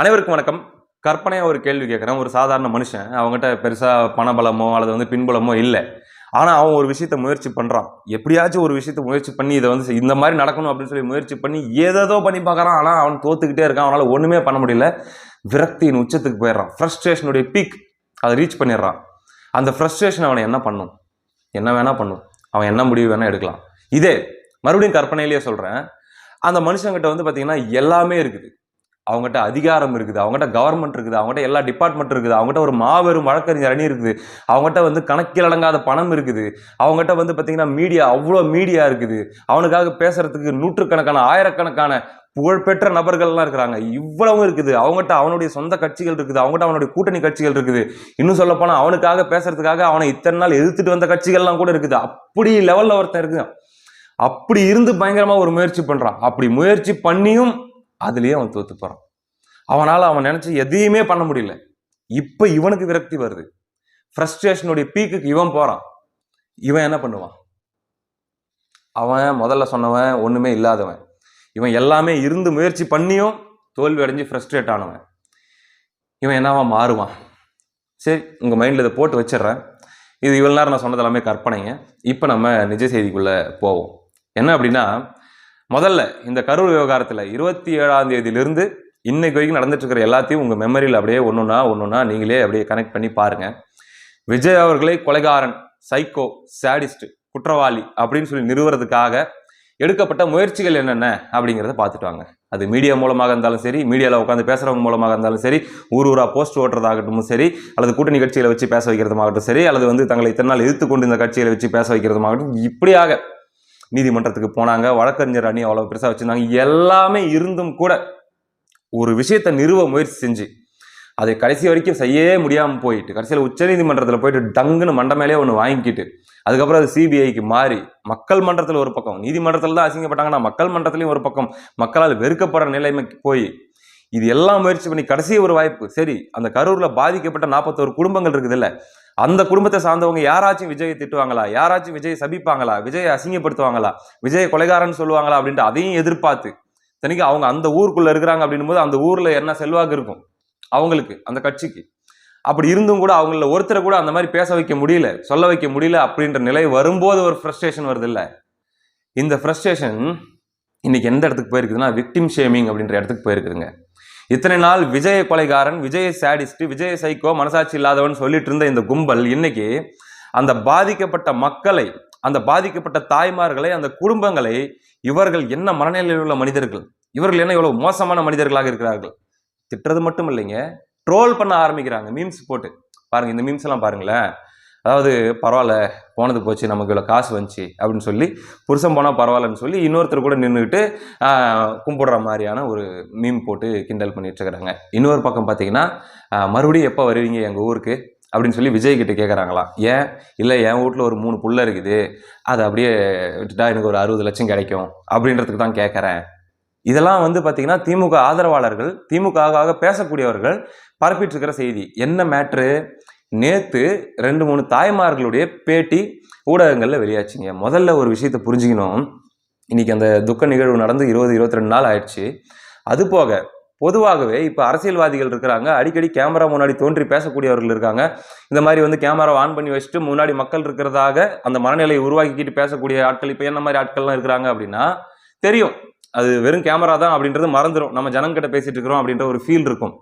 அனைவருக்கும் வணக்கம். கற்பனையா ஒரு கேள்வி கேட்குறேன். ஒரு சாதாரண மனுஷன். அவங்ககிட்ட பெருசா பணபலமோ அல்லது பின்புலமோ இல்ல. ஆனா, அவன் ஒரு விஷயத்த முயற்சி பண்றான். எப்படியாச்சும் ஒரு விஷயத்த முயற்சி பண்ணி இத இந்த மாரி நடக்கணும் அப்படின்னு சொல்லி முயற்சி பண்ணி ஏதேதோ பண்ணி பார்க்குறான். ஆனா, அவன் தோத்துக்கிட்டே இருக்கான். அவனால ஒண்ணுமே பண்ண முடியல. விரக்தியின் உச்சத்துக்கு போயிடுறான். ஃப்ரஸ்ட்ரேஷனுடைய பீக் அத ரீச் பண்ணிடுறான். அந்த ஃப்ரஸ்ட்ரேஷன் அவன என்ன பண்ணும்? என்ன வேணா பண்ணும். அவன் என்ன முடிவு வேணா எடுக்கலாம். இதே மறுபடியும் கற்பனையிலேயே சொல்றேன். அந்த மனுஷங்கிட்ட பார்த்தீங்கன்னா, எல்லாமே இருக்குது. அவங்ககிட்ட அதிகாரம் இருக்குது, அவங்ககிட்ட கவர்மெண்ட் இருக்குது, அவங்ககிட்ட எல்லா டிபார்ட்மெண்ட் இருக்குது, அவங்ககிட்ட ஒரு மாபெரும் வழக்கறிஞர் அணி இருக்குது, அவங்ககிட்ட கணக்கில் அடங்காத பணம் இருக்குது, அவங்ககிட்ட பார்த்தீங்கன்னா மீடியா அவ்வளோ மீடியா இருக்குது, அவனுக்காக பேசுறதுக்கு நூற்றுக்கணக்கான ஆயிரக்கணக்கான புகழ்பெற்ற நபர்கள்லாம் இருக்கிறாங்க. இவ்வளவு இருக்குது. அவங்ககிட்ட அவனுடைய சொந்த கட்சிகள் இருக்குது, அவங்ககிட்ட அவனுடைய கூட்டணி கட்சிகள் இருக்குது. இன்னும் சொல்ல போனா அவனுக்காக பேசுறதுக்காக அவனை இத்தனை நாள் எதிர்த்துட்டு வந்த கட்சிகள்லாம் கூட இருக்குது. அப்படி லெவல்ல ஒருத்தன் இருக்கு. அப்படி இருந்து பயங்கரமா ஒரு முயற்சி பண்றான். அப்படி முயற்சி பண்ணியும் அதுலயே அவன் தோத்து போறான். அவன் நினைச்சு எதையுமே பண்ண முடியல. இப்ப இவனுக்கு விரக்தி வருது. ஃப்ரஸ்ட்ரேஷனுடைய பீக்குக்கு இவன் போறான். இவன் என்ன பண்ணுவான்? அவன் முதல்ல சொன்னவன் ஒண்ணுமே இல்லாதவன். இவன் எல்லாமே இருந்து முயற்சி பண்ணியும் தோல்வி அடைஞ்சு ஃப்ரஸ்ட்ரேட் ஆனவன். இவன் என்னவா மாறுவான்? சரி, உங்க மைண்ட்ல இதை போட்டு வச்சிடறேன். இது இவ்வளவு நேரம் நான் சொன்னது எல்லாமே கற்பனைங்க. இப்ப நம்ம நிஜ செய்திக்குள்ள போவோம். என்ன அப்படின்னா, முதல்ல இந்த கரூர் விவகாரத்துல 27ஆம் தேதியிலிருந்து இன்னைக்கு வரைக்கும் நடந்துட்டு இருக்கிற எல்லாத்தையும் உங்க மெமரியில் அப்படியே ஒன்னொன்னா நீங்களே அப்படியே கனெக்ட் பண்ணி பாருங்க. விஜய் அவர்களை கொலைகாரன், சைக்கோ, சாடிஸ்ட், குற்றவாளி அப்படின்னு சொல்லி நிறுவுறதுக்காக எடுக்கப்பட்ட முயற்சிகள் என்னென்ன அப்படிங்கிறத பார்த்துட்டு வாங்க. அது மீடியா மூலமாக இருந்தாலும் சரி, மீடியாவில் உட்காந்து பேசுறவங்க மூலமாக இருந்தாலும் சரி, ஊரா போஸ்ட் ஓட்டுறதாகட்டும் சரி, அல்லது கூட்டணி கட்சிகளை வச்சு பேச வைக்கிறதுமாகட்டும் சரி, அல்லது தங்களை இத்தனை நாள் எதிர்த்து கொண்டு இந்த கட்சிகளை வச்சு பேச வைக்கிறதுமாகட்டும், இப்படியாக நீதிமன்றத்துக்கு போனாங்க, வழக்கறிஞர் அணி அவ்வளவு பெருசா வச்சிருந்தாங்க. எல்லாமே இருந்தும் கூட ஒரு விஷயத்தை நிறுவ முயற்சி செஞ்சு அதை கடைசி வரைக்கும் செய்யவே முடியாமல் போயிட்டு கடைசியில் உச்ச நீதிமன்றத்தில் போயிட்டு டங்குன்னு மண்ட மேலே ஒன்று வாங்கிக்கிட்டு அதுக்கப்புறம் அது சிபிஐக்கு மாறி மக்கள் மன்றத்தில் ஒரு பக்கம், நீதிமன்றத்தில் தான் அசிங்கப்பட்டாங்கன்னா மக்கள் மன்றத்திலையும் ஒரு பக்கம் மக்களால் வெறுக்கப்படுற நிலைமைக்கு போய் இது எல்லாம் முயற்சி பண்ணி கடைசி ஒரு வாய்ப்பு. சரி, அந்த கரூர்ல பாதிக்கப்பட்ட 41 குடும்பங்கள் இருக்குது இல்ல, அந்த குடும்பத்தை சார்ந்தவங்க யாராச்சும் விஜயை திட்டுவாங்களா, யாராச்சும் விஜயை சபிப்பாங்களா, விஜயை அசிங்கப்படுத்துவாங்களா, விஜயை கொலைகாரன்னு சொல்லுவாங்களா அப்படின்ட்டு அதையும் எதிர்பார்த்து தனிக்கு அவங்க அந்த ஊருக்குள்ள இருக்கிறாங்க அப்படின்னும் போது அந்த ஊர்ல என்ன செல்வாக்கு இருக்கும் அவங்களுக்கு, அந்த கட்சிக்கு. அப்படி இருந்தும் கூட அவங்கள ஒருத்தரை கூட அந்த மாதிரி பேச வைக்க முடியல, சொல்ல வைக்க முடியல அப்படின்ற நிலை வரும்போது ஒரு ஃப்ரஸ்ட்ரேஷன் வருது இல்ல. இந்த ஃப்ரஸ்ட்ரேஷன் இன்னைக்கு எந்த இடத்துக்கு போயிருக்குதுன்னா விக்டிம் ஷேமிங் அப்படின்ற இடத்துக்கு போயிருக்குதுங்க. இத்தனை நாள் விஜய கொலைகாரன், விஜய சாடிஸ்ட், விஜய சைக்கோ, மனசாட்சி இல்லாதவன் சொல்லிட்டு இருந்த இந்த கும்பல் இன்னைக்கு அந்த பாதிக்கப்பட்ட மக்களை, அந்த பாதிக்கப்பட்ட தாய்மார்களை, அந்த குடும்பங்களை இவர்கள் என்ன மனநிலையில் உள்ள மனிதர்கள், இவர்கள் என்ன இவ்வளவு மோசமான மனிதர்களாக இருக்கிறார்கள், திட்டுறது மட்டும் இல்லைங்க, ட்ரோல் பண்ண ஆரம்பிக்கிறாங்க. மீம்ஸ் போட்டு பாருங்க, இந்த மீம்ஸ் எல்லாம் பாருங்களேன். அதாவது பரவாயில்ல, போனது போச்சு, நமக்கு இவ்வளோ காசு வந்துச்சு அப்படின்னு சொல்லி, புருஷன் போனால் பரவாயில்லன்னு சொல்லி இன்னொருத்தர் கூட நின்றுக்கிட்டு கும்பிடுற மாதிரியான ஒரு மீம் போட்டு கிண்டல் பண்ணிட்டு இருக்கிறாங்க. இன்னொரு பக்கம் பார்த்தீங்கன்னா, மறுபடியும் எப்போ வருவீங்க எங்கள் ஊருக்கு அப்படின்னு சொல்லி விஜய் கிட்ட கேட்குறாங்களாம். ஏன் இல்லை, என் வீட்டில் ஒரு 3 புள்ள இருக்குது, அதை அப்படியே விட்டுட்டா எனக்கு ஒரு 60 லட்சம் கிடைக்கும் அப்படின்றதுக்கு தான் கேட்குறேன். இதெல்லாம் பார்த்தீங்கன்னா திமுக ஆதரவாளர்கள், திமுகவாக பேசக்கூடியவர்கள் பரப்பிட்டு இருக்கிற செய்தி. என்ன மேட்ரு? நேத்து 2-3 தாய்மார்களுடைய பேட்டி ஊடகங்கள்ல வெளியாச்சுங்க. முதல்ல ஒரு விஷயத்தை புரிஞ்சுக்கணும். இன்னைக்கு அந்த துக்க நிகழ்வு நடந்து 20-22 நாள் ஆயிடுச்சு. அது போக பொதுவாகவே இப்ப அரசியல்வாதிகள் இருக்கிறாங்க, அடிக்கடி கேமரா முன்னாடி தோன்றி பேசக்கூடியவர்கள் இருக்காங்க. இந்த மாதிரி கேமரா ஆன் பண்ணி வச்சுட்டு முன்னாடி மக்கள் இருக்கிறதாக அந்த மனநிலையை உருவாக்கிக்கிட்டு பேசக்கூடிய ஆட்கள் இப்ப என்ன மாதிரி ஆட்கள்லாம் இருக்கிறாங்க அப்படின்னா தெரியும். அது வெறும் கேமரா தான் அப்படின்றது மறந்துடும். நம்ம ஜனங்கிட்ட பேசிட்டு இருக்கிறோம் அப்படின்ற ஒரு ஃபீல் இருக்கும்.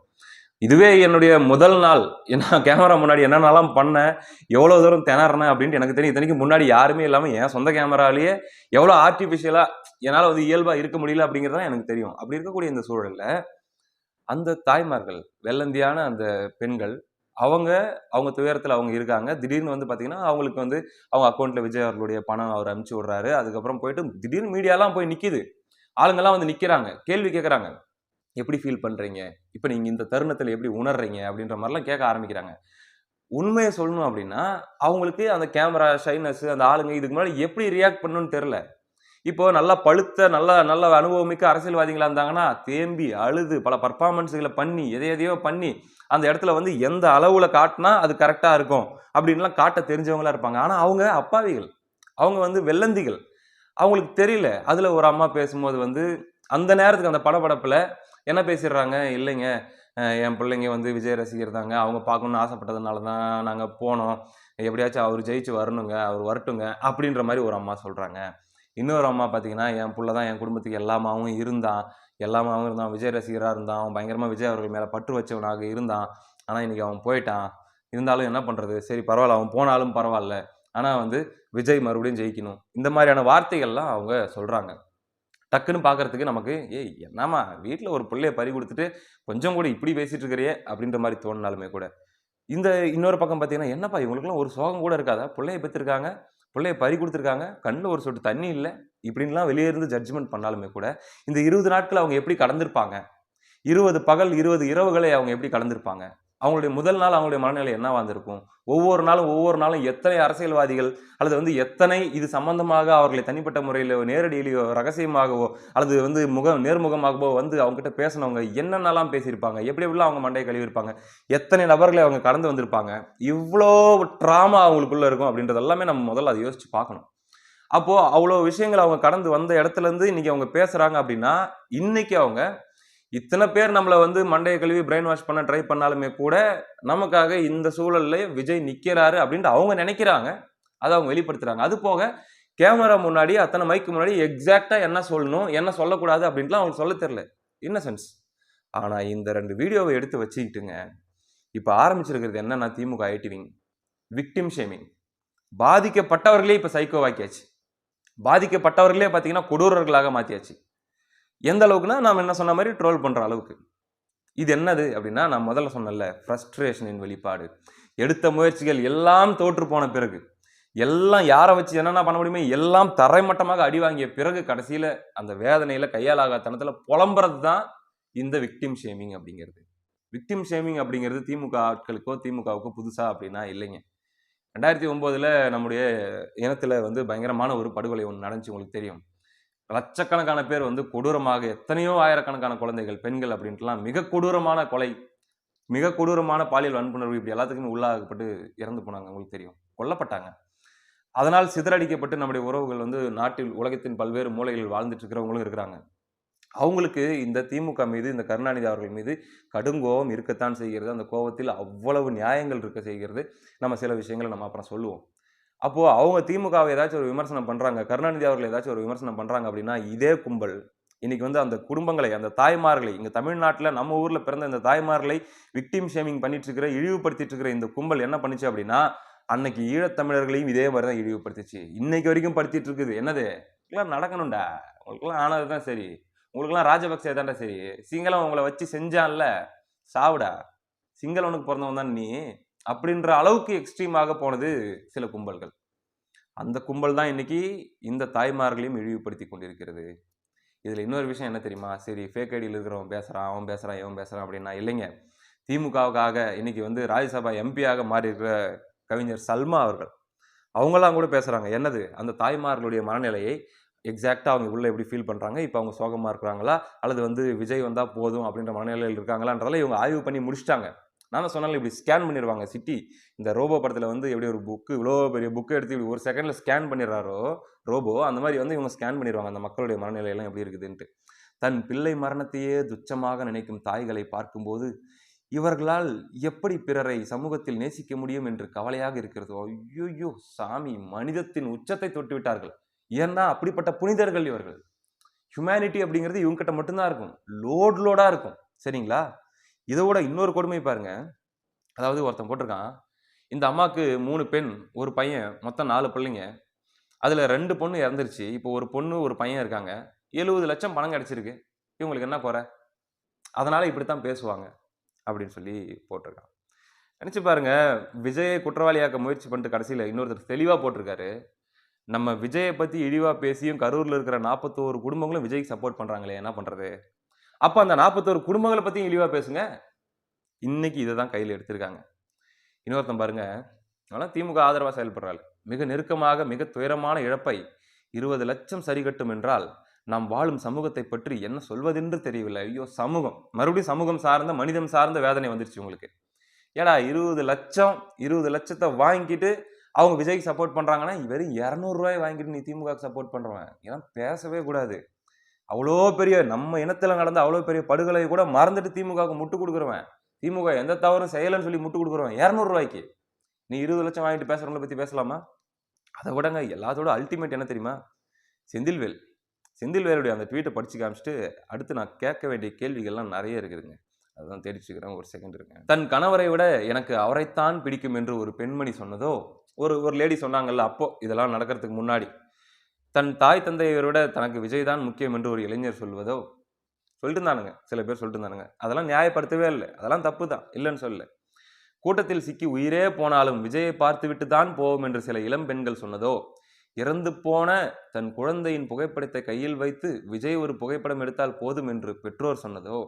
இதுவே என்னுடைய முதல் நாள், என்ன கேமரா முன்னாடி என்னென்னலாம் பண்ணேன், எவ்வளோ தூரம் திணறேன் அப்படின்ட்டு எனக்கு தெரியும். இத்தனைக்கு முன்னாடி யாருமே இல்லாமல் என் சொந்த கேமராலேயே எவ்வளோ ஆர்டிஃபிஷியலாக என்னால் இயல்பாக இருக்க முடியல அப்படிங்கிறதான் எனக்கு தெரியும். அப்படி இருக்கக்கூடிய இந்த சூழலில் அந்த தாய்மார்கள், வெள்ளந்தியான அந்த பெண்கள், அவங்க துயரத்தில் அவங்க இருக்காங்க. திடீர்னு பார்த்தீங்கன்னா அவங்களுக்கு அவங்க அக்கௌண்ட்டில் விஜய் அவர்களுடைய பணம் அவர் அனுப்பிச்சு விடுறாரு. அதுக்கப்புறம் போயிட்டு திடீர்னு மீடியாலாம் போய் நிற்கிது, ஆளுங்கெல்லாம் நிற்கிறாங்க, கேள்வி கேட்குறாங்க. எப்படி ஃபீல் பண்றீங்க, இப்போ நீங்க இந்த தருணத்தில் எப்படி உணர்றீங்க அப்படின்ற மாதிரிலாம் கேட்க ஆரம்பிக்கிறாங்க. உண்மையை சொல்லணும் அப்படின்னா அவங்களுக்கு அந்த கேமரா ஷைனஸ், அந்த ஆளுங்க இதுக்கு முன்னாடி எப்படி ரியாக்ட் பண்ணணும்னு தெரியல. இப்போ நல்லா பழுத்த நல்ல அனுபவமிக்க அரசியல்வாதிகளா இருந்தாங்கன்னா தேம்பி அழுது பல பர்ஃபார்மன்ஸ்களை பண்ணி எதையோ பண்ணி அந்த இடத்துல எந்த அளவுல காட்டினா அது கரெக்டா இருக்கும் அப்படின்லாம் காட்ட தெரிஞ்சவங்களா இருப்பாங்க. ஆனா அவங்க அப்பாவிகள், அவங்க வெள்ளந்திகள், அவங்களுக்கு தெரியல. அதுல ஒரு அம்மா பேசும்போது அந்த நேரத்துக்கு அந்த படபடப்புல என்ன பேசிடுறாங்க, இல்லைங்க என் பிள்ளைங்க வந்து விஜய் ரசிகர் தாங்க, அவங்க பார்க்கணுன்னு ஆசைப்பட்டதுனால தான் நாங்கள் போனோம், எப்படியாச்சும் அவர் ஜெயிச்சு வரணுங்க, அவர் வரட்டுங்க அப்படின்ற மாதிரி ஒரு அம்மா சொல்கிறாங்க. இன்னொரு அம்மா பார்த்தீங்கன்னா, என் புள்ள தான் என் குடும்பத்துக்கு எல்லாமாவும் இருந்தான், விஜய் ரசிகராக இருந்தான், அவன் பயங்கரமாக விஜய் அவர்கள் மேலே பற்று வச்சவனாக இருந்தான். ஆனால் இன்றைக்கி அவன் போயிட்டான். இருந்தாலும் என்ன பண்ணுறது, சரி பரவாயில்ல, அவன் போனாலும் பரவாயில்ல, ஆனால் வந்து விஜய் மறுபடியும் ஜெயிக்கணும். இந்த மாதிரியான வார்த்தைகள்லாம் அவங்க சொல்கிறாங்க. டக்குன்னு பார்க்கறதுக்கு நமக்கு ஏய் என்னம்மா வீட்டில் ஒரு பிள்ளைய பறி கொடுத்துட்டு கொஞ்சம் கூட இப்படி பேசிட்டு இருக்கிறியே அப்படின்ற மாதிரி தோணினாலுமே கூட, இந்த இன்னொரு பக்கம் பார்த்தீங்கன்னா, என்னப்பா இவங்களுக்குலாம் ஒரு சோகம் கூட இருக்காதா, பிள்ளைய பெற்றிருக்காங்க, பிள்ளைய பறி கொடுத்துருக்காங்க, கண்ணில் ஒரு சொட்டு தண்ணி இல்லை, இப்படின்லாம் வெளியே இருந்து ஜட்ஜ்மெண்ட் பண்ணாலுமே கூட இந்த 20 நாட்கள் அவங்க எப்படி கடந்திருப்பாங்க, 20 பகல் 20 இரவுகளை அவங்க எப்படி கடந்திருப்பாங்க, அவங்களுடைய முதல் நாள் அவங்களுடைய மனநிலை என்னவா இருந்திருக்கும், ஒவ்வொரு நாளும் எத்தனை அரசியல்வாதிகள் அல்லது வந்து எத்தனை இது சம்பந்தமாக அவர்களை தனிப்பட்ட முறையிலோ நேரடியிலையோ ரகசியமாகவோ அல்லது வந்து நேர்முகமாகவோ வந்து அவங்க கிட்ட பேசினவங்க என்னென்னலாம் பேசியிருப்பாங்க, எப்படி எப்படிலாம் அவங்க மண்டையை கழுவிருப்பாங்க, எத்தனை நபர்களை அவங்க கடந்து வந்திருப்பாங்க, இவ்வளோ ட்ராமா அவங்களுக்குள்ள இருக்கும் அப்படின்றது எல்லாமே நம்ம முதல்ல அதை யோசிச்சு பார்க்கணும். அப்போ அவ்வளோ விஷயங்கள் அவங்க கடந்து வந்த இடத்துல இருந்து இன்னைக்கு அவங்க பேசுறாங்க அப்படின்னா, இன்னைக்கு அவங்க இத்தனை பேர் நம்மளை வந்து மண்டையை கழுவி பிரெயின் வாஷ் பண்ண ட்ரை பண்ணாலுமே கூட நமக்காக இந்த சூழல்ல விஜய் நிக்கிறாரு அப்படின்ட்டு அவங்க நினைக்கிறாங்க, அதை அவங்க வெளிப்படுத்துறாங்க. அது போக கேமரா முன்னாடி அத்தனை மைக்கு முன்னாடி எக்ஸாக்டா என்ன சொல்லணும் என்ன சொல்லக்கூடாது அப்படின்ட்டுலாம் அவங்களுக்கு சொல்ல தெரியல, இன்னசென்ஸ். ஆனா இந்த 2 வீடியோவை எடுத்து வச்சுக்கிட்டுங்க இப்ப ஆரம்பிச்சிருக்கிறது என்னன்னா, திமுக ஐடிவிங் விக்டிம் ஷேமிங். பாதிக்கப்பட்டவர்களே இப்ப சைக்கோவாக்கியாச்சு, பாதிக்கப்பட்டவர்களே பாத்தீங்கன்னா கொடூரர்களாக மாத்தியாச்சு. எந்த அளவுக்குன்னா நாம் என்ன சொன்ன மாதிரி ட்ரோல் பண்ற அளவுக்கு. இது என்னது அப்படின்னா, நான் முதல்ல சொன்னல ஃப்ரஸ்ட்ரேஷனின் வெளிப்பாடு. எடுத்த முயற்சிகள் எல்லாம் தோற்று போன பிறகு, எல்லாம் யாரை வச்சு என்னென்ன பண்ண முடியுமே எல்லாம் தரைமட்டமாக அடி வாங்கிய பிறகு கடைசியில அந்த வேதனையில கையாலாகாத்தனத்துல புலம்புறது தான் இந்த விக்டிம் ஷேமிங் அப்படிங்கிறது. விக்டிம் ஷேமிங் அப்படிங்கிறது திமுக ஆட்களுக்கோ திமுகவுக்கோ புதுசா அப்படின்னா இல்லைங்க. 2009 நம்முடைய இனத்துல வந்து பயங்கரமான ஒரு படுகொலை ஒன்று நடந்துச்சு, உங்களுக்கு தெரியும். லட்சக்கணக்கான பேர் வந்து கொடூரமாக எத்தனையோ ஆயிரக்கணக்கான குழந்தைகள், பெண்கள் அப்படின்ட்டுலாம் மிக கொடூரமான கொலை, மிக கொடூரமான பாலியல் வன்புணர்வு இப்படி எல்லாத்துக்குமே உள்ளாகப்பட்டு இறந்து போனாங்க, உங்களுக்கு தெரியும், கொல்லப்பட்டாங்க. அதனால் சிதறடிக்கப்பட்டு நம்முடைய உறவுகள் வந்து நாட்டில் உலகத்தின் பல்வேறு மூலைகளில் வாழ்ந்துட்டு இருக்கிறவங்களும் இருக்கிறாங்க. அவங்களுக்கு இந்த திமுக மீது, இந்த கருணாநிதி அவர்கள் மீது கடுங்கோபம் இருக்கத்தான் செய்கிறது. அந்த கோபத்தில் அவ்வளவு நியாயங்கள் இருக்க செய்கிறது. நம்ம சில விஷயங்களை நம்ம அப்புறம் சொல்லுவோம். அப்போ அவங்க திமுகவை ஏதாச்சும் ஒரு விமர்சனம் பண்றாங்க, கருணாநிதி அவர்கள் ஏதாச்சும் ஒரு விமர்சனம் பண்றாங்க அப்படின்னா, இதே கும்பல் இன்னைக்கு வந்து அந்த குடும்பங்களை, அந்த தாய்மார்களை, இங்க தமிழ்நாட்டுல நம்ம ஊர்ல பிறந்த இந்த தாய்மார்களை விக்டிம் ஷேமிங் பண்ணிட்டு இருக்கிற, இழிவுபடுத்திட்டு இருக்கிற இந்த கும்பல் என்ன பண்ணுச்சு அப்படின்னா, அன்னைக்கு ஈழத்தமிழர்களையும் இதே மாதிரி தான் இழிவுபடுத்திச்சு, இன்னைக்கு வரைக்கும் படுத்திட்டு இருக்குது. என்னது இதெல்லாம் நடக்கணும்டா, உங்களுக்கெல்லாம் ஆனதுதான் சரி, உங்களுக்கெல்லாம் ராஜபக்சே தான்டா சரி, சிங்களம் உங்களை வச்சு செஞ்சான்ல, சாவுடா, சிங்களவனுக்கு பிறந்தவன் தான் நீ அப்படின்ற அளவுக்கு எக்ஸ்ட்ரீமாக போனது சில கும்பல்கள். அந்த கும்பல் தான் இன்னைக்கு இந்த தாய்மார்களையும் இழிவுபடுத்தி கொண்டிருக்கிறது. இதுல இன்னொரு விஷயம் என்ன தெரியுமா, சரி ஃபேக் ஐடியில் இருக்கிறவன் பேசுறான், அவன் பேசுறான், இவன் பேசுறான் அப்படின்னா இல்லைங்க. திமுகவுக்காக இன்னைக்கு வந்து ராஜ்யசபா எம்பியாக மாறி இருக்கிற கவிஞர் சல்மா அவர்கள், அவங்களாம் கூட பேசுறாங்க. என்னது, அந்த தாய்மார்களுடைய மனநிலையை எக்ஸாக்டா அவங்க உள்ள எப்படி ஃபீல் பண்றாங்க, இப்போ அவங்க சோகமா இருக்கிறாங்களா அல்லது வந்து விஜய் வந்தா போதும் அப்படின்ற மனநிலையில் இருக்காங்களான்றதால இவங்க ஆய்வு பண்ணி முடிச்சிட்டாங்க. நான் சொன்னாலும் இப்படி ஸ்கேன் பண்ணிடுவாங்க சிட்டி. இந்த ரோபோ படத்தில் வந்து எப்படி ஒரு புக்கு, இவ்வளோ பெரிய புக்கை எடுத்து இப்படி ஒரு செகண்டில் ஸ்கேன் பண்ணிடுறாரோ ரோபோ, அந்த மாதிரி வந்து இவங்க ஸ்கேன் பண்ணிடுவாங்க அந்த மக்களுடைய மனநிலையெல்லாம் எப்படி இருக்குதுன்ட்டு. தன் பிள்ளை மரணத்தையே துச்சமாக நினைக்கும் தாய்களை பார்க்கும்போது இவர்களால் எப்படி பிறரை சமூகத்தில் நேசிக்க முடியும் என்று கவலையாக இருக்கிறது. ஐயோ சாமி, மனிதத்தின் உச்சத்தை தொட்டு விட்டார்கள். ஏன்னா அப்படிப்பட்ட புனிதர்கள் இவர்கள். ஹியூமனிட்டி அப்படிங்கிறது இவங்க கிட்ட மட்டும்தான் இருக்கும், லோடா இருக்கும். சரிங்களா? இதோட இன்னொரு கொடுமை பாருங்க. அதாவது ஒருத்தன் போட்டிருக்கான், இந்த அம்மாவுக்கு 3 பெண் 1 பையன், மொத்தம் 4 பிள்ளைங்க, அதுல 2 பொண்ணு இறந்துருச்சு, இப்போ ஒரு பொண்ணு ஒரு பையன் இருக்காங்க, 70 லட்சம் பணம் கிடைச்சிருக்கு, இவங்களுக்கு என்ன குறை, அதனால இப்படித்தான் பேசுவாங்க அப்படின்னு சொல்லி போட்டிருக்கான். நினைச்சு பாருங்க, விஜயை குற்றவாளியாக்க முயற்சி பண்ணிட்டு கடைசியில் இன்னொருத்தர் தெளிவா போட்டிருக்காரு, நம்ம விஜயை பத்தி இழிவா பேசியும் கரூர்ல இருக்கிற 41 குடும்பங்களும் விஜய்க்கு சப்போர்ட் பண்றாங்களே, என்ன பண்றது? அப்ப அந்த 41 குடும்பங்களை பத்தியும் இழிவா பேசுங்க. இன்னைக்கு இதை தான் கையில் எடுத்திருக்காங்க. இன்னொருத்தன் பாருங்க, ஆனால் திமுக ஆதரவா செயல்படுறாள், மிக நெருக்கமாக மிக துயரமான இழப்பை 20 லட்சம் சரி கட்டும் என்றால் நாம் வாழும் சமூகத்தை பற்றி என்ன சொல்வதென்று தெரியவில்லை. ஐயோ சமூகம், மறுபடியும் சமூகம் சார்ந்த மனிதம் சார்ந்த வேதனை வந்துருச்சு உங்களுக்கு. ஏடா 20 லட்சத்தை வாங்கிட்டு அவங்க விஜய்க்கு சப்போர்ட் பண்றாங்கன்னா வெறும் 200 ரூபாய் வாங்கிட்டு நீ திமுக சப்போர்ட் பண்றவன் இதெல்லாம் பேசவே கூடாது. அவ்வளோ பெரிய நம்ம இனத்துல நடந்த அவ்வளோ பெரிய படுகொலை கூட மறந்துட்டு திமுகவுக்கு முட்டு கொடுக்குறவன், திமுக எந்த தவறும் செய்யலைன்னு சொல்லி முட்டு கொடுக்குறவன் 200 ரூபாய்க்கு. நீ 20 லட்சம் வாங்கிட்டு பேசுறவங்களை பத்தி பேசலாமா? அதை விடங்க எல்லாத்தோட அல்டிமேட் என்ன தெரியுமா? செந்தில்வேல். செந்தில்வேலுடைய அந்த ட்வீட்டை படிச்சு காமிச்சிட்டு அடுத்து நான் கேட்க வேண்டிய கேள்விகள்லாம் நிறைய இருக்குதுங்க. அதுதான் தேடிட்டு இருக்கிறேன், ஒரு செகண்ட் இருங்க. தன் கணவரை விட எனக்கு அவரைத்தான் பிடிக்கும் என்று ஒரு பெண்மணி சொன்னதோ, ஒரு லேடி சொன்னாங்கல்ல அப்போ, இதெல்லாம் நடக்கிறதுக்கு முன்னாடி. தன் தாய் தந்தையை விட தனக்கு விஜய் தான் முக்கியம் என்று ஒரு இளைஞர் சொல்வதோ, சொல்லிட்டு இருந்தானுங்க, சில பேர் சொல்லிட்டு இருந்தானுங்க. அதெல்லாம் நியாயப்படுத்தவே இல்லை, அதெல்லாம் தப்பு தான், இல்லைன்னு சொல்லல. கூட்டத்தில் சிக்கி உயிரே போனாலும் விஜயை பார்த்துவிட்டு தான் போவோம் என்று சில இளம் பெண்கள் சொன்னதோ, இறந்து போன தன் குழந்தையின் புகைப்படத்தை கையில் வைத்து விஜய் ஒரு புகைப்படம் எடுத்தால் போதும் என்று பெற்றோர் சொன்னதோ,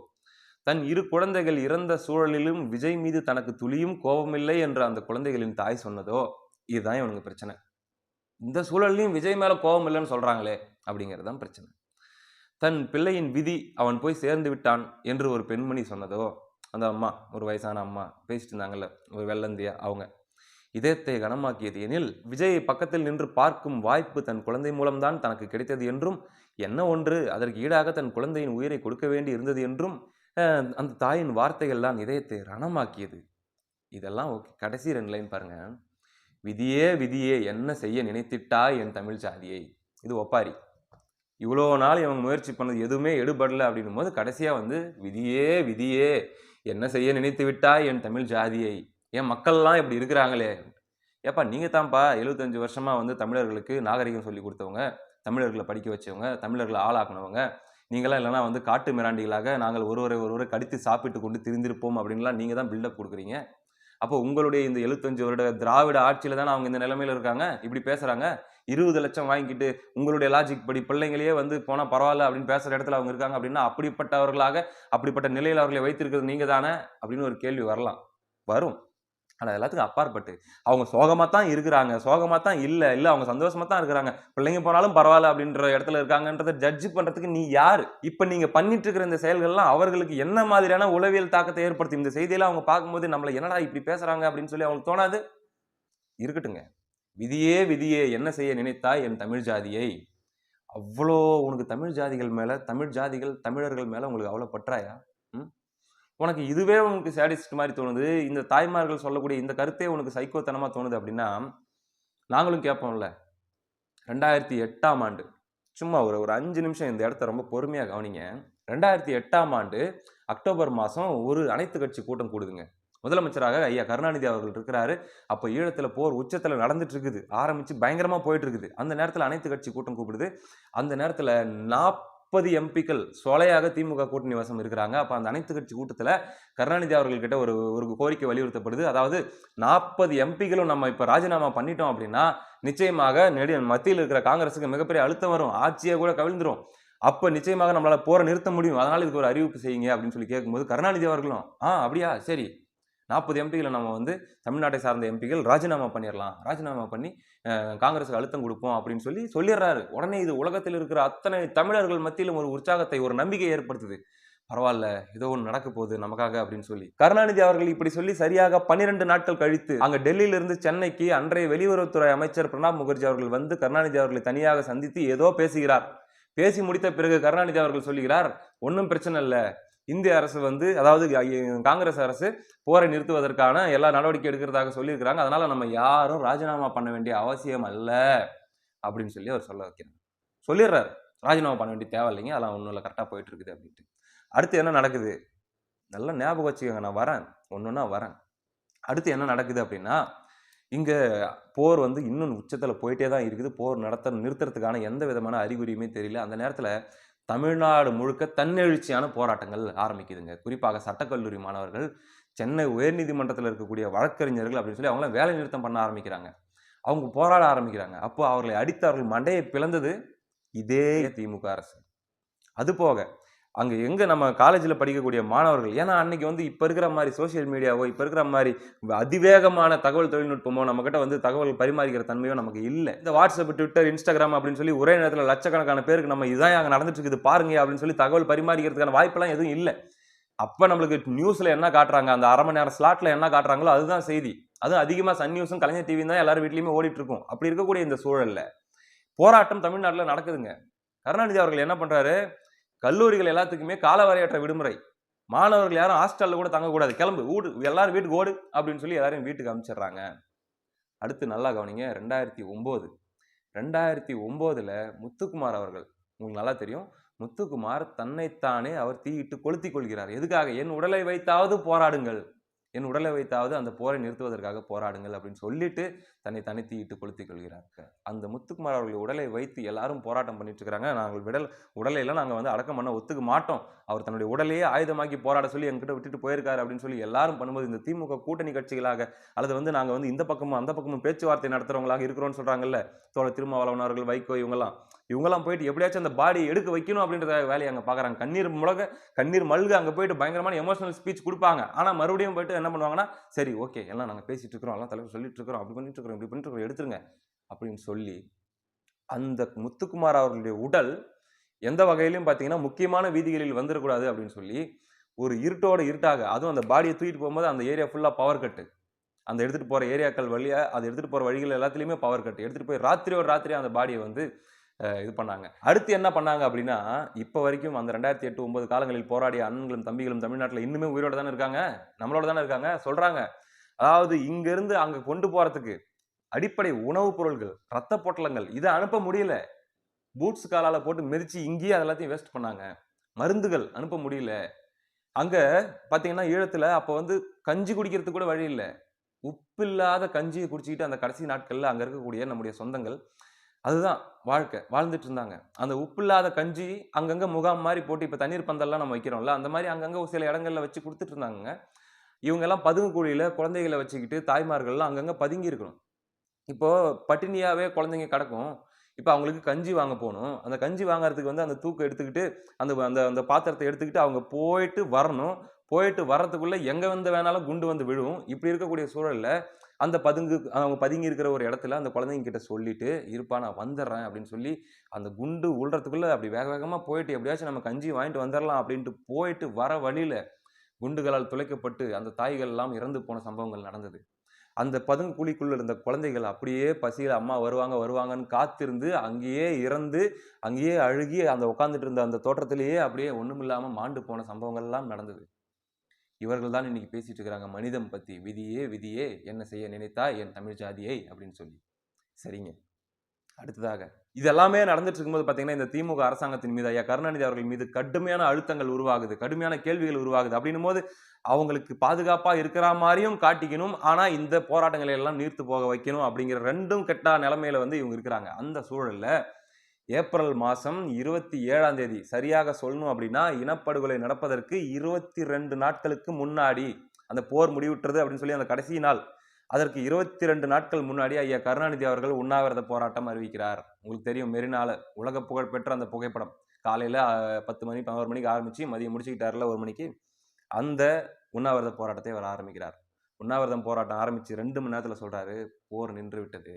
தன் 2 குழந்தைகள் இறந்த சூழலிலும் விஜய் மீது தனக்கு துளியும் கோபமில்லை என்று அந்த குழந்தைகளின் தாய் சொன்னதோ, இதுதான் இவனுக்கு பிரச்சனை. இந்த சூழல்லையும் விஜய் மேல கோபம் இல்லைன்னு சொல்றாங்களே அப்படிங்கிறது தான் பிரச்சனை. தன் பிள்ளையின் விதி அவன் போய் சேர்ந்து விட்டான் என்று ஒரு பெண்மணி சொன்னதோ, அந்த அம்மா, ஒரு வயசான அம்மா பேசிட்டு இருந்தாங்கல்ல, ஒரு வெள்ளந்தியா, அவங்க இதயத்தை கனமாக்கியது எனில் விஜயை பக்கத்தில் நின்று பார்க்கும் வாய்ப்பு தன் குழந்தை மூலம்தான் தனக்கு கிடைத்தது என்றும், என்ன ஒன்று அதற்கு ஈடாக தன் குழந்தையின் உயிரை கொடுக்க வேண்டி இருந்தது என்றும் அந்த தாயின் வார்த்தைகள் தான் இதயத்தை ரணமாக்கியது. இதெல்லாம் ஓகே. கடைசி 2 லைன் பாருங்க. விதியே விதியே என்ன செய்ய நினைத்திட்டாய் என் தமிழ் ஜாதியை. இது ஒப்பாரி. இவ்வளோ நாள் இவங்க முயற்சி பண்ணது எதுவுமே எடுபடலை அப்படின்னும் போது கடைசியா வந்து விதியே விதியே என்ன செய்ய நினைத்து விட்டாய் என் தமிழ் ஜாதியை. என் மக்கள்லாம் இப்படி இருக்கிறாங்களே. ஏப்பா நீங்க தான்ப்பா 75 வருஷமா வந்து தமிழர்களுக்கு நாகரிகம் சொல்லி கொடுத்தவங்க, தமிழர்களை படிக்க வச்சவங்க, தமிழர்களை ஆளாக்குனவங்க. நீங்களாம் இல்லைனா வந்து காட்டு மிராண்டிகளாக நாங்கள் ஒருவரை கடித்து சாப்பிட்டு கொண்டு திரிந்திருப்போம் அப்படின்லாம் நீங்க தான் பில்டப் கொடுக்குறீங்க. அப்போ உங்களுடைய இந்த 75 வருட திராவிட ஆட்சியில தானே அவங்க இந்த நிலைமையில இருக்காங்க, இப்படி பேசுறாங்க. 20 லட்சம் வாங்கிக்கிட்டு உங்களுடைய லாஜிக் படி பிள்ளைங்களையே வந்து போனா பரவாயில்ல அப்படின்னு பேசுற இடத்துல அவங்க இருக்காங்க அப்படின்னா, அப்படிப்பட்டவர்களாக அப்படிப்பட்ட நிலையில் அவர்களை வைத்திருக்கிறது நீங்க தானே அப்படின்னு ஒரு கேள்வி வரலாம், வரும். ஆனா எல்லாத்துக்கும் அப்பாற்பட்டு அவங்க சோகமா தான் இருக்கிறாங்க, சோகமா தான் இல்ல அவங்க சந்தோஷமா தான் இருக்கிறாங்க, பிள்ளைங்க போனாலும் பரவாயில்ல அப்படின்ற இடத்துல இருக்காங்கன்றத ஜட்ஜ் பண்றதுக்கு நீ யாரு? இப்ப நீங்க பண்ணிட்டு இருக்கிற இந்த செயல்கள்லாம் அவர்களுக்கு என்ன மாதிரியான உளவியல் தாக்கத்தை ஏற்படுத்தும்? இந்த செய்தியெல்லாம் அவங்க பார்க்கும்போது நம்மள என்னடா இப்படி பேசுறாங்க அப்படின்னு சொல்லி அவங்களுக்கு தோணாது? இருக்கட்டுங்க. விதியே விதியே என்ன செய்ய நினைத்தாய் என் தமிழ் ஜாதியை. அவ்வளோ உனக்கு தமிழ் ஜாதிகள் மேல, தமிழ் ஜாதிகள் தமிழர்கள் மேல உங்களுக்கு அவ்வளவு பற்றாயா? உனக்கு இதுவே உனக்கு சாடிஸ்ட் மாதிரி தோணுது, இந்த தாய்மார்கள் சொல்லக்கூடிய இந்த கருத்தே உனக்கு சைக்கோத்தனமா தோணுது அப்படின்னா, நாங்களும் கேட்போம்ல. 2008ஆம் ஆண்டு, சும்மா ஒரு 5 நிமிஷம் இந்த இடத்த ரொம்ப பொறுமையா கவனிங்க. 2008ஆம் ஆண்டு அக்டோபர் மாசம் ஒரு அனைத்து கட்சி கூட்டம் கூடுதுங்க. முதலமைச்சராக ஐயா கருணாநிதி அவர்கள் இருக்கிறாரு. அப்ப ஈழத்துல போர் உச்சத்துல நடந்துட்டு இருக்குது, ஆரம்பிச்சு பயங்கரமா போயிட்டு இருக்குது. அந்த நேரத்துல அனைத்து கட்சி கூட்டம் கூப்பிடுது. அந்த நேரத்துல 40 எம்பிக்கள் சொலையாக திமுக கூட்டணி வசம் இருக்கிறாங்க. அப்ப அந்த அனைத்து கட்சி கூட்டத்துல கருணாநிதி அவர்கள் கிட்ட ஒரு கோரிக்கை வலியுறுத்தப்படுது. அதாவது 40 எம்பிக்களும் நம்ம இப்ப ராஜினாமா பண்ணிட்டோம் அப்படின்னா நிச்சயமாக மத்தியில் இருக்கிற காங்கிரஸுக்கு மிகப்பெரிய அழுத்தம் வரும், ஆட்சியை கூட கவிழ்ந்துரும். அப்ப நிச்சயமாக நம்மளால போரை நிறுத்த முடியும், அதனால இதுக்கு ஒரு அறிவிப்பு செய்யுங்க அப்படின்னு சொல்லி கேட்கும்போது கருணாநிதி அவர்களும் அப்படியா சரி 40 எம்பிகளை நம்ம வந்து தமிழ்நாட்டை சார்ந்த எம்பிகள் ராஜினாமா பண்ணிடலாம், ராஜினாமா பண்ணி காங்கிரஸுக்கு அழுத்தம் கொடுப்போம் அப்படின்னு சொல்லிடுறாரு. உடனே இது உலகத்தில் இருக்கிற அத்தனை தமிழர்கள் மத்தியிலும் ஒரு உற்சாகத்தை, ஒரு நம்பிக்கை ஏற்படுத்துது. பரவாயில்ல, ஏதோ ஒன்று நடக்க போகுது நமக்காக அப்படின்னு சொல்லி கருணாநிதி அவர்கள் இப்படி சொல்லி சரியாக 12 நாட்கள் கழித்து அங்க டெல்லியில இருந்து சென்னைக்கு அன்றைய வெளியுறவுத்துறை அமைச்சர் பிரணாப் முகர்ஜி அவர்கள் வந்து கருணாநிதி அவர்களை தனியாக சந்தித்து ஏதோ பேசுகிறார். பேசி முடித்த பிறகு கருணாநிதி அவர்கள் சொல்லுகிறார், ஒன்றும் பிரச்சனை இல்லை, இந்திய அரசு வந்து அதாவது காங்கிரஸ் அரசு போரை நிறுத்துவதற்கான எல்லா நடவடிக்கை எடுக்கிறதாக சொல்லியிருக்கிறாங்க, அதனால நம்ம யாரும் ராஜினாமா பண்ண வேண்டிய அவசியம் அல்ல அப்படின்னு சொல்லி அவர் சொல்ல வைக்கிறார். சொல்லிடுறாரு, ராஜினாமா பண்ண வேண்டிய தேவை இல்லைங்க, அதெல்லாம் ஒன்றும் இல்லை, கரெக்டாக போயிட்டு இருக்குது அப்படின்ட்டு. அடுத்து என்ன நடக்குது நல்லா ஞாபகம் வச்சுக்கோங்க, நான் வரேன், ஒன்னொன்னா வரேன். அடுத்து என்ன நடக்குது அப்படின்னா, இங்க போர் வந்து இன்னும் உச்சத்துல போயிட்டே தான் இருக்குது. போர் நிறுத்துறதுக்கான எந்த விதமான அறிகுறியுமே தெரியல. அந்த நேரத்துல தமிழ்நாடு முழுக்க தன்னெழுச்சியான போராட்டங்கள் ஆரம்பிக்குதுங்க. குறிப்பாக சட்டக்கல்லூரி மாணவர்கள், சென்னை உயர்நீதிமன்றத்தில் இருக்கக்கூடிய வழக்கறிஞர்கள் அப்படின்னு சொல்லி அவங்களாம் வேலை நிறுத்தம் பண்ண ஆரம்பிக்கிறாங்க. அவங்க போராட ஆரம்பிக்கிறாங்க. அப்போ அவர்களை அடித்து அவர்கள் மண்டையை பிளந்தது இதே திமுக அரசு. அது போக அங்க எங்க நம்ம காலேஜில் படிக்கக்கூடிய மாணவர்கள், ஏன்னா அன்னைக்கு வந்து இப்ப இருக்கிற மாதிரி சோசியல் மீடியாவோ இப்ப இருக்கிற மாதிரி அதிவேகமான தகவல் தொழில்நுட்பமோ நம்ம கிட்ட வந்து தகவல் பரிமாறிக்கிற தன்மையோ நமக்கு இல்லை. இந்த வாட்ஸ்அப், ட்விட்டர், இன்ஸ்டாகிராம் அப்படின்னு சொல்லி ஒரே நேரத்தில் லட்சக்கணக்கான பேருக்கு நம்ம இதான் அங்கே நடந்துட்டு இருக்குது பாருங்க அப்படின்னு சொல்லி தகவல் பரிமாறிக்கிறதுக்கான வாய்ப்பெல்லாம் எதுவும் இல்லை. அப்ப நம்மளுக்கு நியூஸ்ல என்ன காட்டுறாங்க, அந்த அரை மணி நேரம் ஸ்லாட்ல என்ன காட்டுறாங்களோ அதுதான் செய்தி. அதுவும் அதிகமா சன் நியூஸும் கலைஞர் டிவியும் தான் எல்லாரும் வீட்லயுமே ஓடிட்டு இருக்கும். அப்படி இருக்கக்கூடிய இந்த சூழல்ல போராட்டம் தமிழ்நாட்டில் நடக்குதுங்க. கருணாநிதி அவர்கள் என்ன பண்றாரு, கல்லூரிகள் எல்லாத்துக்குமே காலவரையற்ற விடுமுறை. மாணவர்கள் யாரும் ஹாஸ்டல்ல கூட தங்கக்கூடாது, கிளம்பு ஊடு, எல்லாரும் வீட்டுக்கு ஓடு அப்படின்னு சொல்லி எல்லாரையும் வீட்டுக்கு அனுப்பிச்சிடுறாங்க. அடுத்து நல்லா கவனிங்க. 2009 முத்துக்குமார் அவர்கள், உங்களுக்கு நல்லா தெரியும், முத்துக்குமார் தன்னைத்தானே அவர் தீயிட்டு கொளுத்திக் கொள்கிறார். எதுக்காக? என் உடலை வைத்தாவது போராடுங்கள், என் உடலை வைத்தாவது அந்த போரை நிறுத்துவதற்காக போராடுங்கள் அப்படின்னு சொல்லிட்டு தன்னை தனி தீயிட்டு கொளுத்திக் கொள்கிறார். அந்த முத்துக்குமார் அவர்களுடைய உடலை வைத்து எல்லாரும் போராட்டம் பண்ணிட்டு இருக்கிறாங்க. நாங்கள் உடலையெல்லாம் நாங்கள் வந்து அடக்கம் பண்ண ஒத்துக்க மாட்டோம், அவர் தன்னுடைய உடலையே ஆயுதமாக்கி போராட சொல்லி எங்கிட்ட விட்டுட்டு போயிருக்காரு அப்படின்னு சொல்லி எல்லாரும் பண்ணும்போது, இந்த திமுக கூட்டணி கட்சிகளாக அல்லது வந்து நாங்கள் வந்து இந்த பக்கமும் அந்த பக்கமும் பேச்சுவார்த்தை நடத்துறவங்களாக இருக்கிறோம்னு சொல்றாங்கல்ல, தோழர் திருமாவளவன் அவர்கள், வைகோ, இவங்கெல்லாம் போயிட்டு எப்படியாச்சும் அந்த பாடியை எடுக்க வைக்கணும் அப்படின்ற வேலையை அங்கே பார்க்குறாங்க. கண்ணீர் மல்க அங்கே போயிட்டு பயங்கரமான எமோஷனல் ஸ்பீச் கொடுப்பாங்க. ஆனால் மறுபடியும் போயிட்டு என்ன பண்ணுவாங்கன்னா, சரி ஓகே எல்லாம் நாங்கள் பேசிட்டு இருக்கிறோம், எல்லாம் தலைவர் சொல்லிட்டு இருக்கிறோம், அப்படி பண்ணிட்டு இருக்கிறோம், இப்படி பண்ணிட்டு இருக்கிறோம், எடுத்துருங்க அப்படின்னு சொல்லி அந்த முத்துக்குமார் அவர்களுடைய உடல் எந்த வகையிலும் பார்த்தீங்கன்னா முக்கியமான வீதிகளில் வந்துடக்கூடாது அப்படின்னு சொல்லி ஒரு இருட்டாக, அதுவும் அந்த பாடியை தூக்கிட்டு போகும்போது அந்த ஏரியா ஃபுல்லாக பவர் கட்டு, அந்த எடுத்துகிட்டு போகிற ஏரியாக்கள் வழியாக அது எடுத்துகிட்டு போகிற வழிகள் எல்லாத்துலேயுமே பவர் கட்டு, எடுத்துகிட்டு போய் ராத்திரியோட அந்த பாடியை வந்து இது பண்ணாங்க. அடுத்து என்ன பண்ணாங்க அப்படின்னா, இப்போ வரைக்கும் அந்த 2008-2009 காலங்களில் போராடிய அண்ணன்களும் தம்பிகளும் தமிழ்நாட்டில் இன்னுமே உயிரோட தானே இருக்காங்க, நம்மளோட தானே இருக்காங்க. சொல்றாங்க, அதாவது இங்கிருந்து அங்க கொண்டு போறதுக்கு அடிப்படை உணவுப் பொருட்கள், ரத்த பொட்டலங்கள் இதை அனுப்ப முடியல. பூட்ஸ் காலால போட்டு மிதிச்சு இங்கேயே அதெல்லாத்தையும் வேஸ்ட் பண்ணாங்க. மருந்துகள் அனுப்ப முடியல. அங்க பாத்தீங்கன்னா ஈழத்துல அப்ப வந்து கஞ்சி குடிக்கிறதுக்கு கூட வழி இல்லை. உப்பில்லாத கஞ்சியை குடிச்சிக்கிட்டு அந்த கடைசி நாட்கள்ல அங்க இருக்கக்கூடிய நம்முடைய சொந்தங்கள் அதுதான் வாழ்க்கை வாழ்ந்துட்டு இருந்தாங்க. அந்த உப்பில்லாத கஞ்சி அங்கங்க முகாம் மாதிரி போட்டு, இப்ப தண்ணீர் பந்தல்லாம் நம்ம வைக்கிறோம்ல, அந்த மாதிரி அங்கங்க சில இடங்கள்ல வச்சு கொடுத்துட்டு இருந்தாங்க. இவங்க எல்லாம் பதுங்கு குழியில குழந்தைகளை வச்சுக்கிட்டு தாய்மார்கள்லாம் அங்கங்க பதுங்கி இருக்கணும். இப்போ பட்டினியாவே குழந்தைங்க கிடக்கும். இப்ப அவங்களுக்கு கஞ்சி வாங்க போகணும். அந்த கஞ்சி வாங்குறதுக்கு வந்து அந்த தூக்கம் எடுத்துக்கிட்டு அந்த அந்த அந்த பாத்திரத்தை எடுத்துக்கிட்டு அவங்க போயிட்டு வரணும். போயிட்டு வர்றதுக்குள்ள எங்க வந்து வேணாலும் குண்டு வந்து விழும். இப்படி இருக்கக்கூடிய சூழல்ல அந்த அவங்க பதுங்கி இருக்கிற ஒரு இடத்துல அந்த குழந்தைங்க கிட்ட சொல்லிட்டு, இருப்பா நான் வந்துடுறேன் அப்படின்னு சொல்லி அந்த குண்டு உள்றதுக்குள்ள அப்படி வேக வேகமா போயிட்டு எப்படியாச்சும் நம்ம கஞ்சி வாங்கிட்டு வந்துடலாம் அப்படின்ட்டு போயிட்டு வர வழியில குண்டுகளால் துளைக்கப்பட்டு அந்த தாய்கள் எல்லாம் இறந்து போன சம்பவங்கள் நடந்தது. அந்த பதுங்குழிக்குள்ள இருந்த குழந்தைகள் அப்படியே பசியில அம்மா வருவாங்கன்னு காத்திருந்து அங்கேயே இறந்து, அங்கேயே அழுகி அந்த உட்கார்ந்துட்டு இருந்த அந்த தோற்றத்திலேயே அப்படியே ஒண்ணுமில்லாம மாண்டு போன சம்பவங்கள் எல்லாம் நடந்தது. இவர்கள் தான் இன்னைக்கு பேசிட்டு இருக்கிறாங்க மனிதம் பத்தி. விதியே விதியே என்ன செய்ய நினைத்தாய் என் தமிழ் ஜாதியை அப்படின்னு சொல்லி. சரிங்க, அடுத்ததாக இது எல்லாமே நடந்துட்டு இருக்கும்போது பாத்தீங்கன்னா, இந்த திமுக அரசாங்கத்தின் மீது, ஐயா கருணாநிதி அவர்கள் மீது கடுமையான அழுத்தங்கள் உருவாகுது, கடுமையான கேள்விகள் உருவாகுது. அப்படின்னும் போது அவங்களுக்கு பாதுகாப்பா இருக்கிற மாதிரியும் காட்டிக்கணும், ஆனா இந்த போராட்டங்களை எல்லாம் நீர்த்து போக வைக்கணும் அப்படிங்கிற ரெண்டும் கெட்ட நிலைமையில வந்து இவங்க இருக்கிறாங்க. அந்த சூழல்ல ஏப்ரல் மாதம் 27ஆம் தேதி சரியாக சொல்லணும் அப்படின்னா, இனப்படுகொலை நடப்பதற்கு 22 நாட்களுக்கு முன்னாடி, அந்த போர் முடிவுற்றது அப்படின்னு சொல்லி அந்த கடைசி நாள், அதற்கு 22 நாட்கள் முன்னாடி ஐயா கருணாநிதி அவர்கள் உண்ணாவிரத போராட்டம் அறிவிக்கிறார். உங்களுக்கு தெரியும், மெரினால உலக புகழ் பெற்ற அந்த புகைப்படம். காலையில 10 மணி 11 மணிக்கு ஆரம்பிச்சு மதியம் முடிச்சுக்கிட்டார்ல 1 மணிக்கு, அந்த உண்ணாவிரத போராட்டத்தை அவர் ஆரம்பிக்கிறார். உண்ணாவிரதம் போராட்டம் ஆரம்பிச்சு 2 மணி நேரத்துல சொல்றாரு, போர் நின்று விட்டது,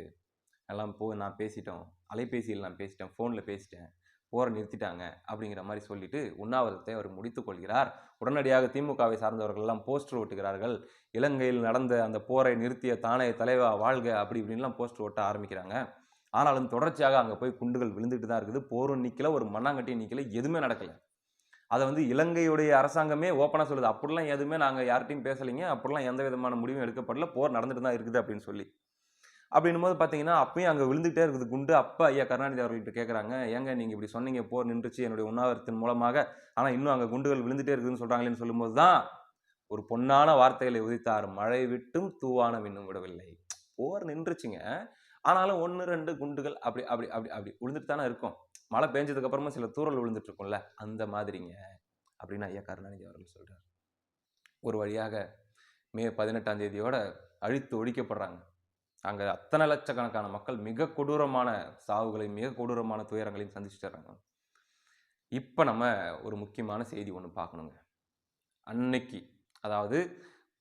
எல்லாம் நான் பேசிட்டோம், அலைபேசியில் நான் பேசிட்டேன், ஃபோனில் பேசிட்டேன், போரை நிறுத்திட்டாங்க அப்படிங்கிற மாதிரி சொல்லிட்டு உண்ணாவிரதத்தை அவர் முடித்துக் கொள்கிறார். உடனடியாக திமுகவை சார்ந்தவர்கள் எல்லாம் போஸ்டர் ஒட்டுகிறார்கள். இலங்கையில் நடந்த அந்த போரை நிறுத்திய தானே தலைவா வாழ்க அப்படி இப்படின்லாம் போஸ்டர் ஒட்ட ஆரம்பிக்கிறாங்க. ஆனாலும் தொடர்ச்சியாக அங்கே போய் குண்டுகள் விழுந்துட்டு தான் இருக்குது. போரும் நிற்கல, ஒரு மண்ணாங்கட்டியும் நிற்கல, எதுவுமே நடக்கலை. அதை வந்து இலங்கையுடைய அரசாங்கமே ஓப்பனாக சொல்லுது, அப்படிலாம் எதுவுமே நாங்கள் யார்கிட்டையும் பேசலைங்க, அப்படிலாம் எந்த விதமான முடிவும் எடுக்கப்படல, போர் நடந்துட்டு தான் இருக்குது அப்படின்னு சொல்லி. அப்படின்னும் போது பார்த்தீங்கன்னா, அப்பயும் அங்கே விழுந்துகிட்டே இருக்குது குண்டு. அப்போ ஐயா கருணாநிதி அவர்கள்ட்ட கேட்குறாங்க, ஏங்க நீங்கள் இப்படி சொன்னீங்க, போர் நின்றுச்சு என்னுடைய உண்ணாவிரத்தின் மூலமாக, ஆனால் இன்னும் அங்கே குண்டுகள் விழுந்துகிட்டே இருக்குதுன்னு சொல்கிறாங்களேன்னு சொல்லும்போது தான் ஒரு பொன்னான வார்த்தைகளை உதித்தார், மழை விட்டும் தூவான இன்னும் விடவில்லை. போர் நின்றுச்சுங்க, ஆனாலும் 1, 2 குண்டுகள் அப்படி அப்படி அப்படி அப்படி விழுந்துட்டு தானே இருக்கும். மழை பெஞ்சதுக்கு அப்புறமா சில தூரல் விழுந்துட்டு இருக்கும்ல, அந்த மாதிரிங்க அப்படின்னு ஐயா கருணாநிதி அவர்கள் சொல்றார். ஒரு வழியாக மே 18ஆம் தேதியோட அழித்து ஒழிக்கப்படுறாங்க. அங்கே அத்தனை லட்சக்கணக்கான மக்கள் மிக கொடூரமான சாவுகளையும் மிக கொடூரமான துயரங்களையும் சந்திச்சுட்டு வர்றாங்க. இப்போ நம்ம ஒரு முக்கியமான செய்தி ஒன்று பார்க்கணுங்க. அன்னைக்கு, அதாவது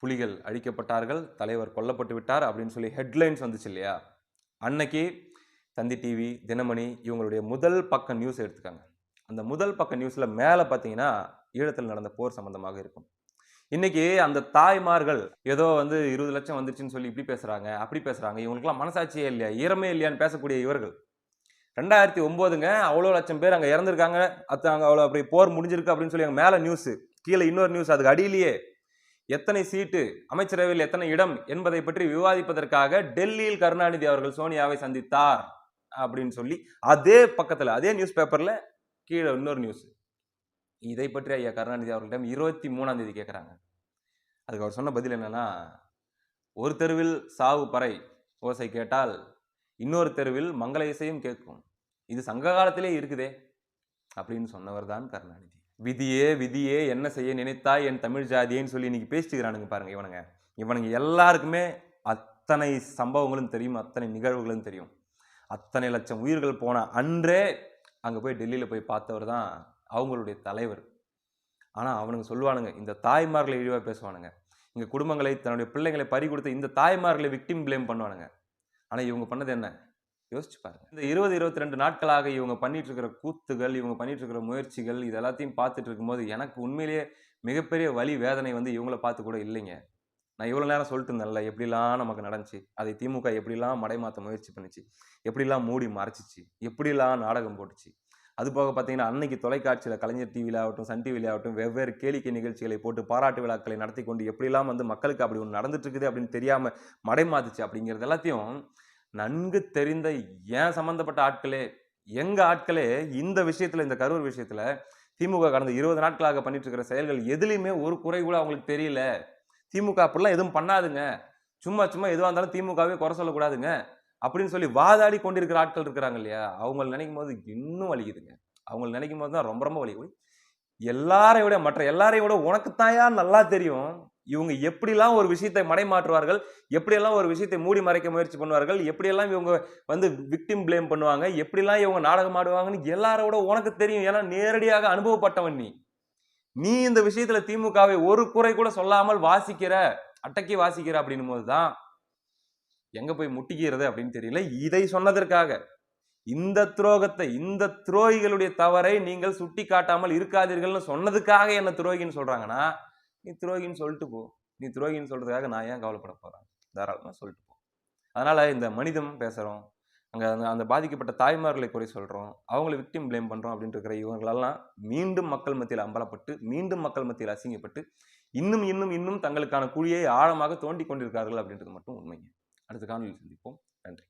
புலிகள் அழிக்கப்பட்டார்கள், தலைவர் கொல்லப்பட்டு விட்டார் அப்படின்னு சொல்லி ஹெட்லைன்ஸ் வந்துச்சு இல்லையா, அன்னைக்கு தந்தி டிவி, தினமணி இவங்களுடைய முதல் பக்க நியூஸ் எடுத்துக்காங்க. அந்த முதல் பக்க நியூஸில் மேலே பார்த்தீங்கன்னா ஈழத்தில் நடந்த போர் சம்பந்தமாக இருக்கும். இன்னைக்கு அந்த தாய்மார்கள் ஏதோ வந்து 20 லட்சம் வந்துருச்சுன்னு சொல்லி இப்படி பேசுறாங்க, அப்படி பேசுறாங்க, இவங்களுக்குலாம் மனசாட்சியே இல்லையா, ஈரமே இல்லையான்னு பேசக்கூடிய இவர்கள் 2009ங்க அவ்வளோ லட்சம் பேர் அங்கே இறந்துருக்காங்க, அங்கே அவ்வளோ அப்படி போர் முடிஞ்சிருக்கு அப்படின்னு சொல்லி அங்கே மேலே நியூஸு, கீழே இன்னொரு நியூஸ், அதுக்கு அடியிலேயே எத்தனை சீட்டு, அமைச்சரவையில் எத்தனை இடம் என்பதை பற்றி விவாதிப்பதற்காக டெல்லியில் கருணாநிதி அவர்கள் சோனியாவை சந்தித்தார் அப்படின்னு சொல்லி அதே பக்கத்தில் அதே நியூஸ் பேப்பர்ல கீழே இன்னொரு நியூஸ். இதை பற்றி ஐயா கருணாநிதி அவர்களிடம் 23ஆம் தேதி கேட்குறாங்க. அதுக்கு அவர் சொன்ன பதில் என்னன்னா, ஒரு தெருவில் சாவு பறை ஓசை கேட்டால் இன்னொரு தெருவில் மங்கள இசையும் கேட்கும், இது சங்க காலத்திலே இருக்குதே அப்படின்னு சொன்னவர் தான் கருணாநிதி. விதியே விதியே என்ன செய்ய நினைத்தாய் என் தமிழ் ஜாதியேன்னு சொல்லி இன்னைக்கு பேசிக்கிறானுங்க பாருங்க. இவனுங்க எல்லாருக்குமே அத்தனை சம்பவங்களும் தெரியும், அத்தனை நிகழ்வுகளும் தெரியும். அத்தனை லட்சம் உயிர்கள் போன அன்றே அங்கே போய் டெல்லியில் போய் பார்த்தவர் தான் அவங்களுடைய தலைவர். ஆனால் அவனுங்க சொல்லுவானுங்க, இந்த தாய்மார்களை இழிவாக பேசுவானுங்க, இங்கே குடும்பங்களை தன்னுடைய பிள்ளைங்களை பறி கொடுத்த இந்த தாய்மார்களை விக்டிம் பிளேம் பண்ணுவானுங்க. ஆனால் இவங்க பண்ணது என்ன யோசிச்சு பாருங்க. இந்த 20-22 நாட்களாக இவங்க பண்ணிட்டு இருக்கிற கூத்துகள், இவங்க பண்ணிட்டு இருக்கிற முயற்சிகள், இது எல்லாத்தையும் பார்த்துட்டு இருக்கும்போது எனக்கு உண்மையிலேயே மிகப்பெரிய வலி வேதனை வந்து இவங்களை பார்த்து கூட இல்லைங்க. நான் இவ்வளோ நேரம் சொல்லிட்டு இருந்தேன்ல, எப்படிலாம் நமக்கு நடந்துச்சு, அதை திமுக எப்படிலாம் மடைமாற்ற முயற்சி பண்ணிச்சு, எப்படிலாம் மூடி மறைச்சிச்சு, எப்படிலாம் நாடகம் போட்டுச்சு. அது போக பார்த்தீங்கன்னா அன்னைக்கு தொலைக்காட்சியில் கலைஞர் டிவியில் ஆகட்டும், சன் டிவியில் ஆகட்டும், வெவ்வேறு கேளிக்கை நிகழ்ச்சிகளை போட்டு பாராட்டு விழாக்களை நடத்தி கொண்டு எப்படிலாம் வந்து மக்களுக்கு அப்படி ஒன்று நடந்துட்டு இருக்குது அப்படின்னு தெரியாமல் மடைமாத்துச்சு அப்படிங்கிறது எல்லாத்தையும் நன்கு தெரிந்த ஏன் சம்பந்தப்பட்ட ஆட்களே, எங்க ஆட்களே இந்த விஷயத்துல, இந்த கரூர் விஷயத்துல திமுக கடந்த 20 நாட்களாக பண்ணிட்டு இருக்கிற செயல்கள் எதுலையுமே ஒரு குறை கூட அவங்களுக்கு தெரியல. திமுக அப்படிலாம் எதுவும் பண்ணாதுங்க, சும்மா சும்மா எதுவாக இருந்தாலும் திமுகவே குறை சொல்லக்கூடாதுங்க அப்படின்னு சொல்லி வாதாடி கொண்டிருக்கிற ஆட்கள் இருக்கிறாங்க இல்லையா, அவங்களை நினைக்கும் போது இன்னும் வலிக்குதுங்க. அவங்களை நினைக்கும் போது தான் ரொம்ப ரொம்ப வலிக்குது. எல்லாரையும் விட, மற்ற எல்லாரையும் விட உனக்குத்தாயா நல்லா தெரியும் இவங்க எப்படிலாம் ஒரு விஷயத்தை மடைமாற்றுவார்கள், எப்படியெல்லாம் ஒரு விஷயத்தை மூடி மறைக்க முயற்சி பண்ணுவார்கள், எப்படியெல்லாம் இவங்க வந்து விக்டிம் பிளேம் பண்ணுவாங்க, எப்படிலாம் இவங்க நாடகம் ஆடுவாங்கன்னு எல்லாரோட உனக்கு தெரியும். ஏன்னா நேரடியாக அனுபவப்பட்டவன் நீ இந்த விஷயத்துல திமுகவை ஒரு குறை கூட சொல்லாமல் வாசிக்கிற, அட்டக்கி வாசிக்கிற அப்படின்னும் போதுதான் எங்க போய் முட்டிக்கிறது அப்படின்னு தெரியல. இதை சொன்னதற்காக, இந்த துரோகத்தை, இந்த துரோகிகளுடைய தவறை நீங்கள் சுட்டி காட்டாமல் இருக்காதீர்கள்னு சொன்னதுக்காக என்ன துரோகின்னு சொல்றாங்கன்னா, நீ துரோகின்னு சொல்லிட்டு போ. நீ துரோகின்னு சொல்றதுக்காக நான் ஏன் கவலைப்பட போறேன்? தாராளமா சொல்லிட்டு போ. அதனால இந்த மனிதம் பேசுறோம், அங்க அந்த பாதிக்கப்பட்ட தாய்மார்களை குறை சொல்றோம், அவங்களை விக்டிம் பிளேம் பண்றோம் அப்படின்ட்டு இருக்கிற இவங்களெல்லாம் மீண்டும் மக்கள் மத்தியில் அம்பலப்பட்டு, மீண்டும் மக்கள் மத்தியில் அசிங்கப்பட்டு, இன்னும் இன்னும் இன்னும் தங்களுக்கான குழியை ஆழமாக தோண்டி கொண்டிருக்கார்கள் அப்படின்றது மட்டும் உண்மைங்க. அடுத்த காணொலியில் சந்திப்போம். நன்றி.